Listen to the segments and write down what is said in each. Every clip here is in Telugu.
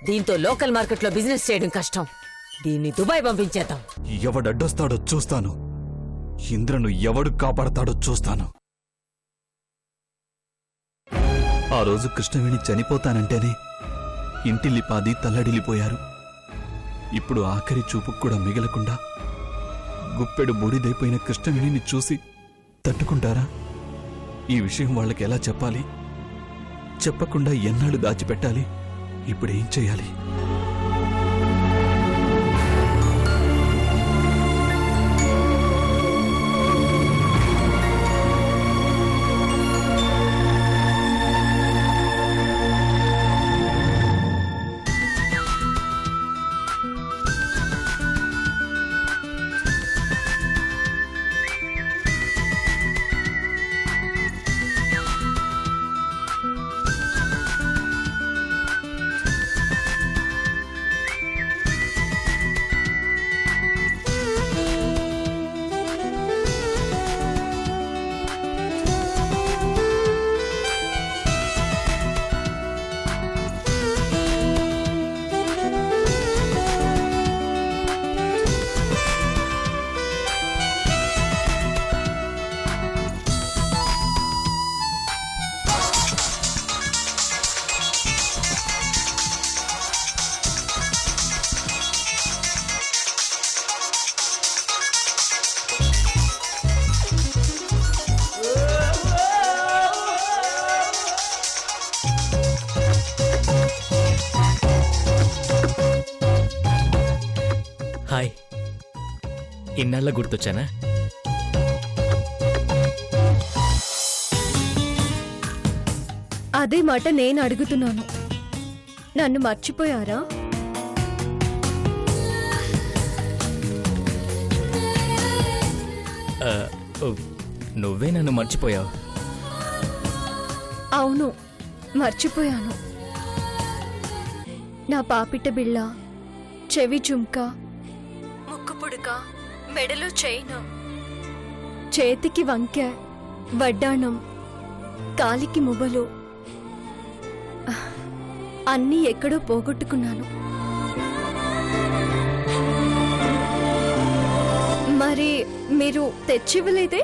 దీంతో లోకల్ మార్కెట్లో బిజినెస్ చేయడం కష్టం. దీన్ని దుబాయ్ పంపించేద్దాం. ఎవడడ్డొస్తాడో చూస్తాను. ఇంద్రను ఎవడు కాపాడతాడో చూస్తాను. ఆ రోజు కృష్ణవేణి చనిపోతానంటేనే ఇంటిల్లిపాది తల్లడిల్లిపోయారు. ఇప్పుడు ఆఖరి చూపుకు కూడా మిగలకుండా గుప్పెడు బూడిదైపోయిన కృష్ణవేణిని చూసి తట్టుకుంటారా? ఈ విషయం వాళ్ళకి ఎలా చెప్పాలి? చెప్పకుండా ఎన్నాళ్ళు దాచిపెట్టాలి? ఇప్పుడేం చేయాలి? హాయ్, ఇన్నాళ్ళ గుర్తొచ్చానా? అదే మాట నేను అడుగుతున్నాను. నన్ను మర్చిపోయారా? నువ్వే నన్ను మర్చిపోయావు. అవును, మర్చిపోయాను. నా పాపిట బిళ్ళ, చెవి చుంక, ముక్కు పుడక, మెడలో చైన్, చేతికి వంకె, వడ్డాణం, కాలికి మువ్వలు అన్నీ ఎక్కడో పోగొట్టుకున్నాను. మరి మీరు తెచ్చివ్వలేదే?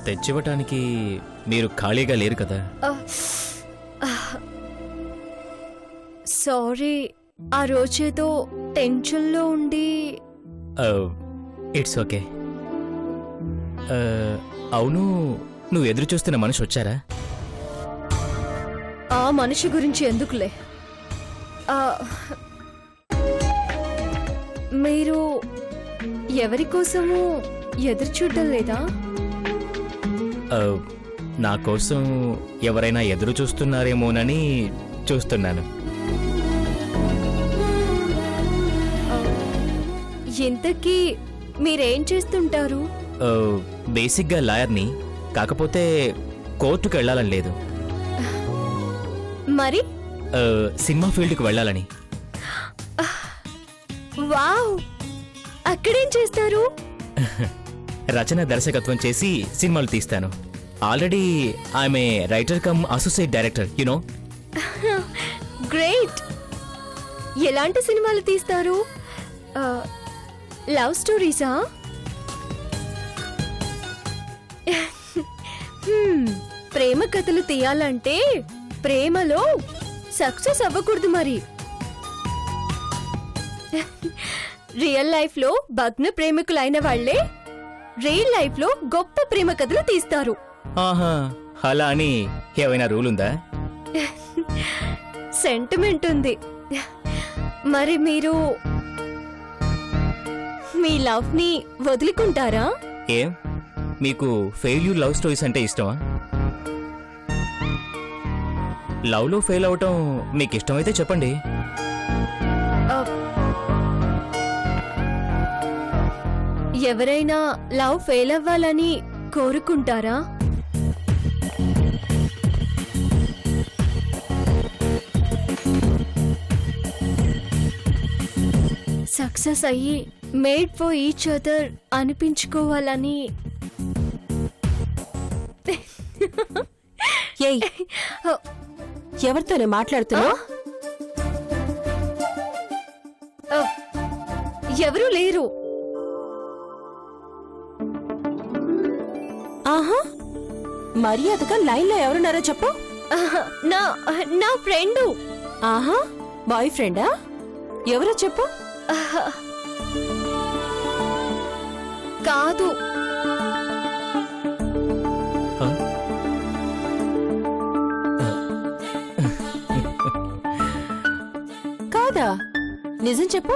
తెచ్చివ్వటానికి మీరు ఖాళీగా లేరు కదా. సారీ, ఆ రోజేదో టెన్షన్లో ఉండి. It's okay. అవును, నువ్వు ఎదురు చూస్తున్న మనిషి వచ్చారా? ఆ మనిషి గురించి ఎందుకులే. మీరు ఎవరి కోసము ఎదురు చూడటం లేదా? నా కోసం ఎవరైనా ఎదురు చూస్తున్నారేమోనని చూస్తున్నాను. ఇంతకీ మీరేం చేస్తుంటారు? బేసిక్గా లాయర్ని, కాకపోతే కోర్టుకు వెళ్ళాలని లేదు. మరి సినిమా ఫీల్డ్కి వెళ్ళాలని. వావ్, అక్కడేం చేస్తారు? రచన దర్శకత్వం చేసి సినిమాలు తీస్తాను. ఆల్రెడీ ఆమె writer cum associate director, you know. Great. ఎలాంటి సినిమాలు తీస్తారు? లవ్ స్టోరీసా? ప్రేమ కథలు తీయాలంటే ప్రేమలో సక్సెస్ అవ్వకూడదు మరి. రియల్ లైఫ్ లో భగ్న ప్రేమికులైన వాళ్లే రియల్ లైఫ్ లో గొప్ప ప్రేమ కథలు తీస్తారు. ఆహా, అలా అని ఏమైనా రూల్ ఉందా? సెంటిమెంట్ ఉంది. మరి మీరు మీ లవ్ ని వదులుకుంటారా? ఏం, మీకు ఫెయిల్యూర్ లవ్ స్టోరీస్ అంటే ఇష్టమా? లవ్ లో ఫెయిల్ అవటం మీకు ఇష్టమైతే చెప్పండి. ఎవరైనా లవ్ ఫెయిల్ అవ్వాలని కోరుకుంటారా? సక్సెస్ అయ్యి మేడ్ ఫర్ ఈచ్ అదర్ అనిపించుకోవాలని. ఏయ్ ఎవరితోనే మాట్లాడుతున్నావు? ఎవరూ లేరు. ఆహా, మర్యాదగా లైన్లో ఎవరున్నారో చెప్పు. నా నా ఫ్రెండు. ఆహా, బాయ్ ఫ్రెండా? ఎవరో చెప్పు. కాదు. కాదా? నిజం చెప్పు.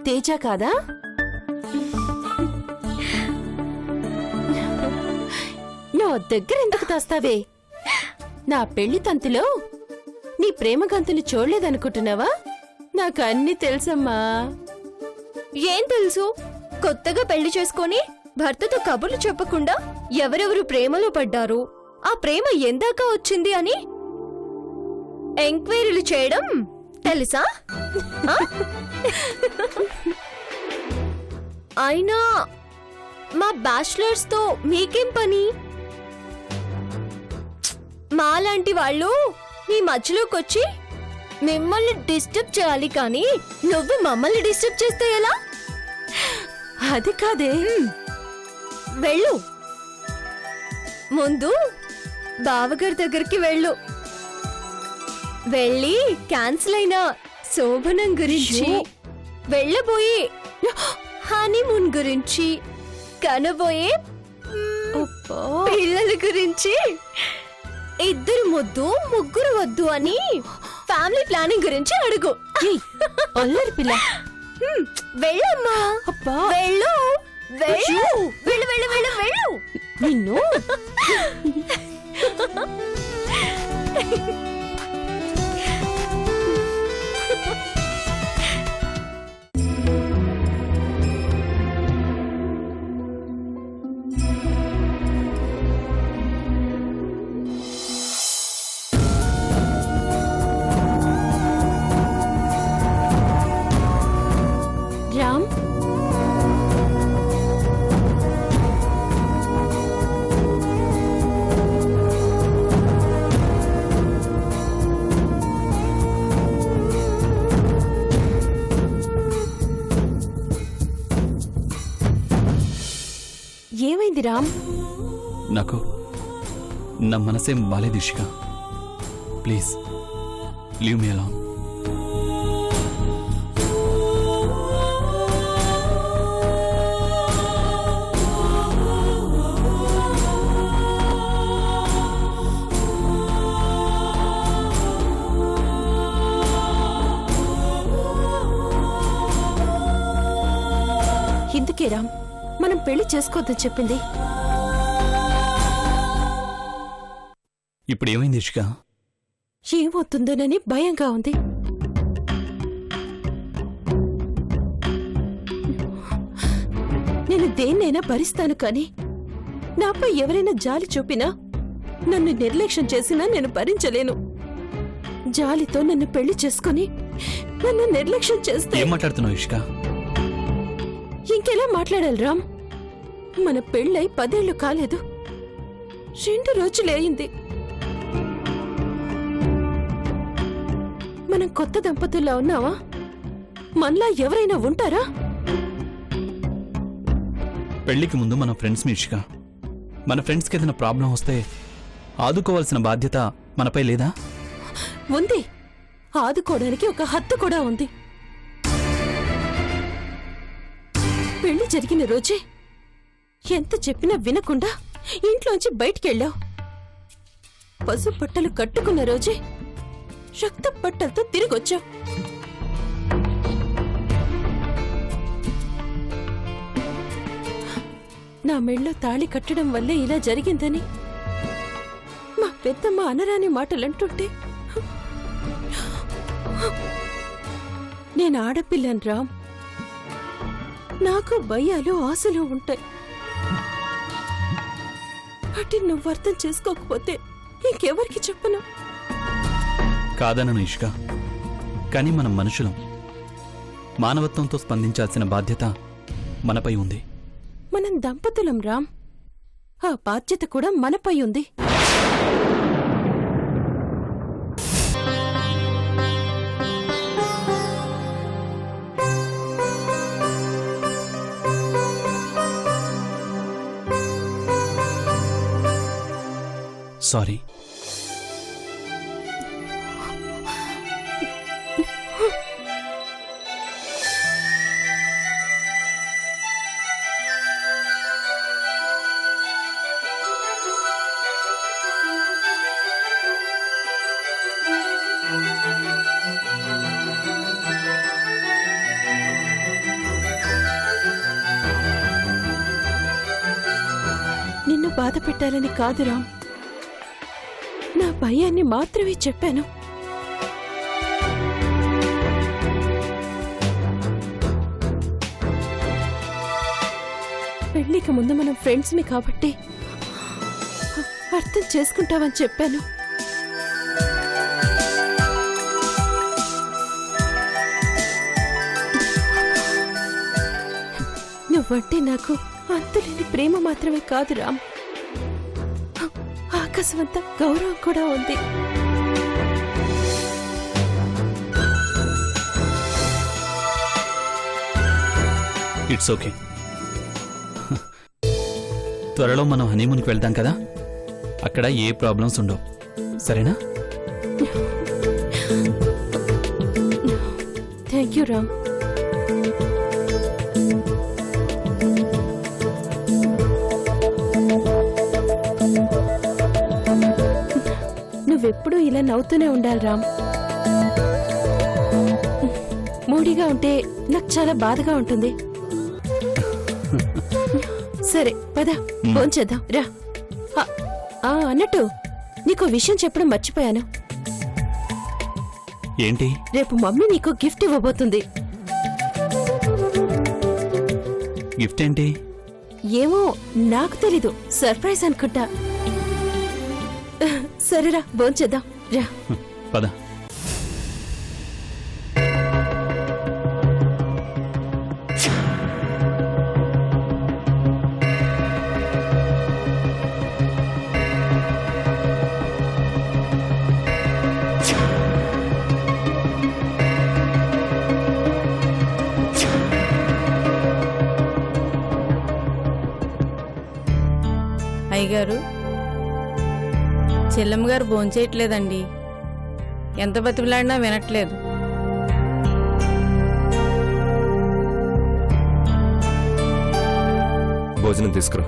తేజ కాదా? నువ్వు దగ్గర ఎందుకు దాస్తావే? నా పెళ్లి తంతులో నీ ప్రేమ గంతులు చూడలేదనుకుంటున్నావా? నాకు అన్ని తెలుసమ్మా. ఏం తెలుసు? కొత్తగా పెళ్లి చేసుకొని భర్తతో కబుర్లు చెప్పకుండా ఎవరెవరు ప్రేమలో పడ్డారు, ఆ ప్రేమ ఎందాక వచ్చింది అని ఎంక్వైరీలు చేయడం తెలుసా? ఆ? అయినా మా బ్యాచిలర్స్ తో మీకేం పని? మాలాంటి వాళ్ళు మీ మధ్యలోకొచ్చి మిమ్మల్ని డిస్టర్బ్ చేయాలి, కానీ నువ్వు మమ్మల్ని డిస్టర్బ్ చేస్తే ఎలా? అది కాదే. వెళ్ళు, ముందు బావగారి దగ్గరికి వెళ్ళు. వెళ్ళి క్యాన్సిల్ అయిన శోభనం గురించి, వెళ్ళబోయి హనీమూన్ గురించి, కనబోయే పిల్లల గురించి, ఇద్దరు ముద్దు ముగ్గురు వద్దు అని ఫ్యామిలీ ప్లానింగ్ గురించి అడుగు. అల్లరి పిల్ల. వెళ్ళమ్మా, వెళ్ళు వెళ్ళు వెళ్ళు వెళ్ళు వెళ్ళు వెళ్ళు. నిన్ను రామ్, ఏమైంది రామ్? నాకు నా మనసేం బాలేదు Ishika. Please leave me alone. ఇందుకే రామ్ మనం పెళ్లి చేసుకోవద్దని చెప్పింది. ఇప్పుడు ఏమైంది ఇషిక? ఏమవుతుందోనని భయంగా ఉంది. నేను దేన్నైనా భరిస్తాను, కానీ నాపై ఎవరైనా జాలి చూపినా, నన్ను నిర్లక్ష్యం చేసినా నేను భరించలేను. జాలితో నన్ను పెళ్లి చేసుకుని నన్ను నిర్లక్ష్యం చేస్తే ఏం మాట్లాడుతున్నావు ఇషిక? ఇంకెలా మాట్లాడాలి రామ్? మన పెళ్ళై 10 ఏళ్లు కాలేదు, 2 రోజులే అయింది. మనం కొత్త దంపతుల్లా ఉన్నావా? మనలా ఎవరైనా ఉంటారా? పెళ్లికి ముందు మన ఫ్రెండ్స్ ఇషిక. మన ఫ్రెండ్స్కి ఏదైనా ప్రాబ్లం వస్తే ఆదుకోవాల్సిన బాధ్యత మనపై లేదా? ఉంది. ఆదుకోవడానికి ఒక హద్దు కూడా ఉంది. పెళ్లి జరిగిన రోజే ఎంత చెప్పినా వినకుండా ఇంట్లోంచి బయటికెళ్ళావు. పసుపు బట్టలు కట్టుకున్న రోజే రక్త బట్టలతో తిరిగొచ్చావు. నా మెళ్ళో తాళి కట్టడం వల్లే ఇలా జరిగిందని మా పెద్దమ్మ అనరాని మాటలంటుంటే నేను ఆడపిల్లని రామ్. నాకు భయాలు ఆశలు ఉంటాయి. వాటిని నువ్వు అర్థం చేసుకోకపోతే ఇంకెవరికి చెప్పను. కాదనను ఇషిక, కానీ మనం మనుషులం. మానవత్వంతో స్పందించాల్సిన బాధ్యత మనపై ఉంది. మనం దంపతులం రామ్. ఆ బాధ్యత కూడా మనపై ఉంది. సారీ. నిన్ను బాధ పెట్టాలని కాదు రామ్, నా భయాన్ని మాత్రమే చెప్పాను. పెళ్లికి ముందు మనం ఫ్రెండ్స్మి కాబట్టి అర్థం చేసుకుంటావని చెప్పాను. నువ్వంటే నాకు అంతులేని ప్రేమ మాత్రమే కాదు రామ్, ఆకాశమంత గౌరవం కూడా ఉంది. It's okay. త్వరలో మనం హనీమూన్కి వెళ్దాం కదా, అక్కడ ఏ ప్రాబ్లమ్స్ ఉండవు. సరేనా? Thank you Ram. నువ్వెప్పుడూ ఇలా నవ్వుతూనే ఉండాలి రామ్. మూడీగా ఉంటే నాకు చాలా బాధగా ఉంటుంది. సరే పద, భోంచేద్దాం రా. అన్నట్టు నీకో విషయం చెప్పడం మర్చిపోయాను. ఏంటి? రేపు మమ్మీ నీకు గిఫ్ట్ ఇవ్వబోతుంది. గిఫ్ట్ ఏంటి? ఏమో నాకు తెలీదు, సర్ప్రైజ్ అనుకుంటా. సరేరా, భోంచేద్దాం రా. పద. అయ్యగారు, చెల్లమ్మగారు భోంచేయట్లేదండి. ఎంత బతిమలాడినా వినట్లేదు. భోజనం తీసుకురా.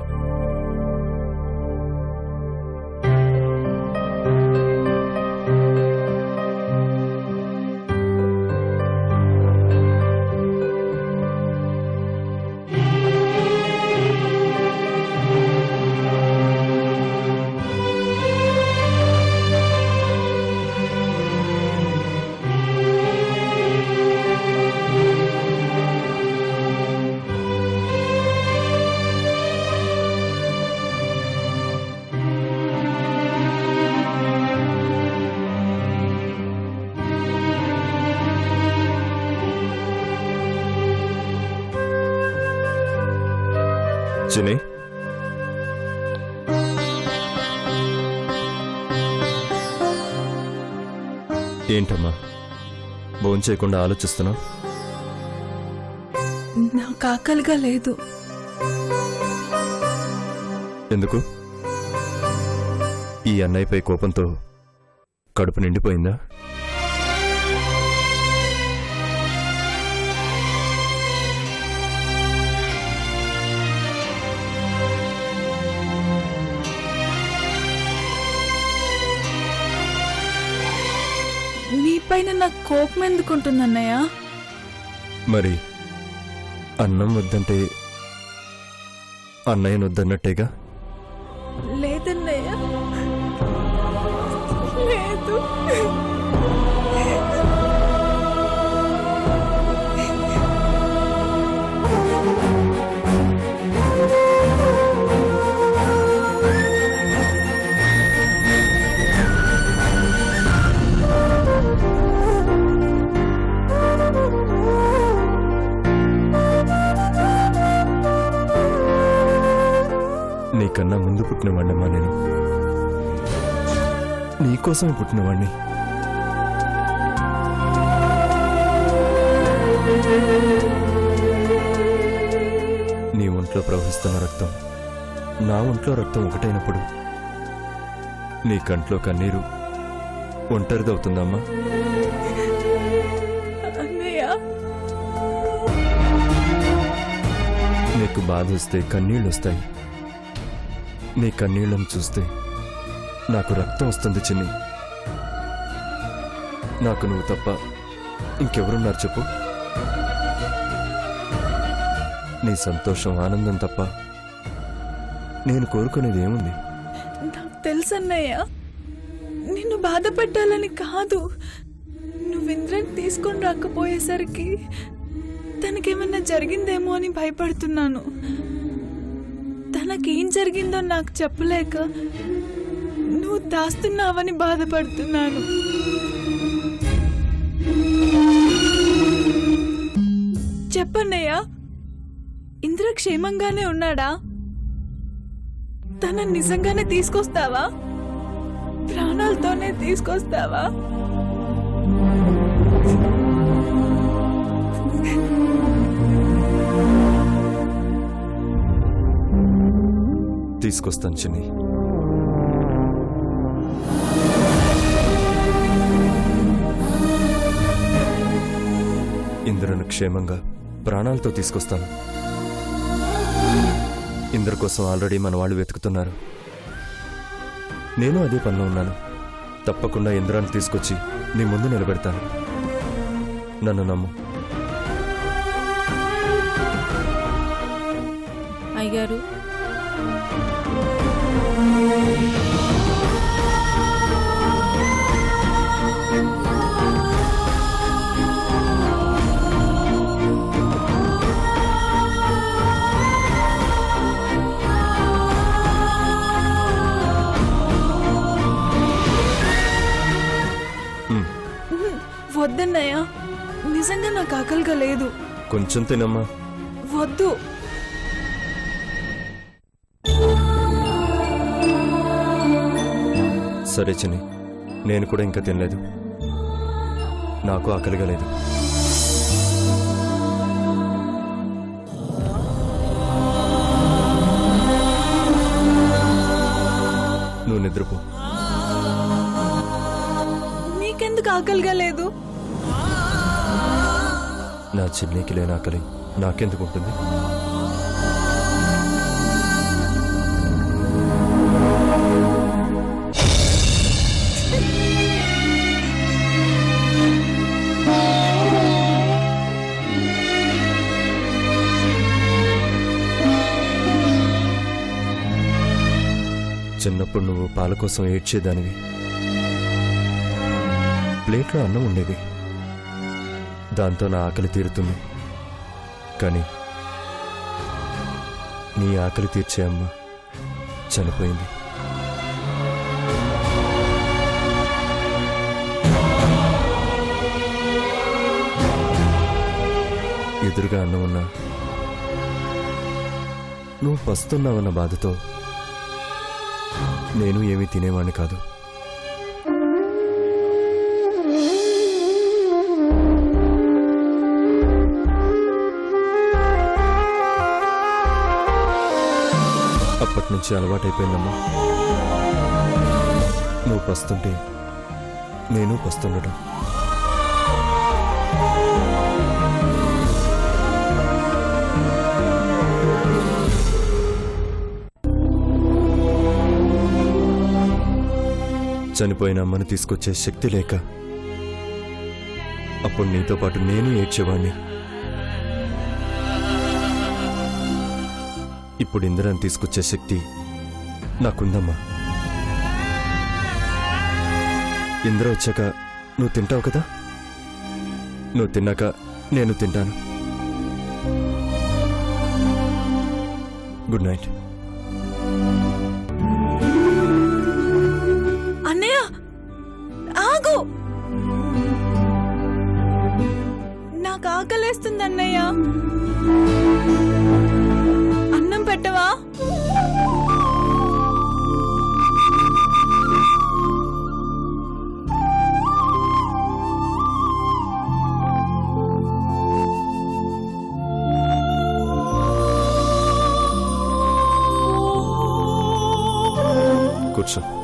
చిన్ని, ఏంటమ్మా భోంచేయకుండా ఆలోచిస్తున్నావు? నాకు ఆకలిగా లేదు. ఎందుకు? ఈ అన్నయ్యపై కోపంతో కడుపు నిండిపోయిందా? నీపైన నాకు కోపం ఎందుకుంటుందన్నయ్య? మరి అన్నం వద్దంటే అన్నయ్యను వద్దన్నట్టేగా? లేదన్నయ్య, లేదు. నీకన్నా ముందు పుట్టినవాడినమ్మా నేను. నీకోసమే పుట్టినవాడిని. నీ ఒంట్లో ప్రవహిస్తున్న రక్తం నా ఒంట్లో రక్తం ఒకటైనప్పుడు నీ కంట్లో కన్నీరు ఒంటరిదవుతుందమ్మా. అన్నయ్య నీకు బాధ వస్తే కన్నీళ్ళు వస్తాయి. నీ కన్నీళ్లను చూస్తే నాకు రక్తం వస్తుంది చిన్ని. నాకు నువ్వు తప్ప ఇంకెవరున్నారు చెప్పు? నీ సంతోషం ఆనందం తప్ప నేను కోరుకునేది ఏముంది? నాకు తెలుసు అన్నయ్య, నిన్ను బాధ పెట్టాలని కాదు. నువ్వు ఇంద్రని తీసుకొని రాకపోయేసరికి తనకేమన్నా జరిగిందేమో అని భయపడుతున్నాను. తనకేం జరిగిందో నాకు చెప్పలేక నువ్వు దాస్తున్నావని బాధపడుతున్నాను. చెప్పన్నయ్య, ఇంద్ర క్షేమంగానే ఉన్నాడా? తన నిజంగానే తీసుకొస్తావా? ప్రాణాలతోనే తీసుకొస్తావా? తీసుకొస్తాను చిన్ని. ఇంద్రను క్షేమంగా ప్రాణాలతో తీసుకొస్తాను. ఇంద్ర కోసం ఆల్రెడీ మన వాళ్ళు వెతుకుతున్నారు. నేను అదే పనిలో ఉన్నాను. తప్పకుండా ఇంద్రాన్ని తీసుకొచ్చి నీ ముందు నిలబెడతాను. నన్ను నమ్ము. అయ్యగారు, వద్దన్నయ్య, నిజంగా నాకు ఆకలిగా లేదు. కొంచెం తినమ్మా. వద్దు. సరే చిన్ని, నేను కూడా ఇంకా తినలేదు. నాకు ఆకలిగా లేదు. నువ్వు నిద్రపో. నీకెందుకు ఆకలిగా లేదు? నా చిన్నికి లేని ఆకలి నాకెందుకు ఉంటుంది? చిన్నప్పుడు నువ్వు పాల కోసం ఏడ్చేదానివి. ప్లేట్లో అన్నం ఉండేది. దాంతో నా ఆకలి తీరుతుంది. కానీ నీ ఆకలి తీర్చే అమ్మ చనిపోయింది. ఎదురుగా అన్నం ఉన్నా నువ్వు పస్తున్నావన్న బాధతో నేను ఏమీ తినేవాణ్ణి కాదు. అప్పటి నుంచి అలవాటైపోయిందమ్మా. నువ్వు పస్తుంటే నేను పస్తుండటం. చనిపోయిన అమ్మను తీసుకొచ్చే శక్తి లేక అప్పుడు నీతో పాటు నేను ఏడ్చేవాణ్ణి. ఇప్పుడు ఇంద్రాన్ని తీసుకొచ్చే శక్తి నాకుందమ్మా. ఇంద్ర వచ్చాక నువ్వు తింటావు కదా, నువ్వు తిన్నాక నేను తింటాను. Good night. అన్నయ్య ఆగు, నాకు ఆకలేస్తుంది అన్నయ్య. అన్నం పెట్టవా? కూర్చో.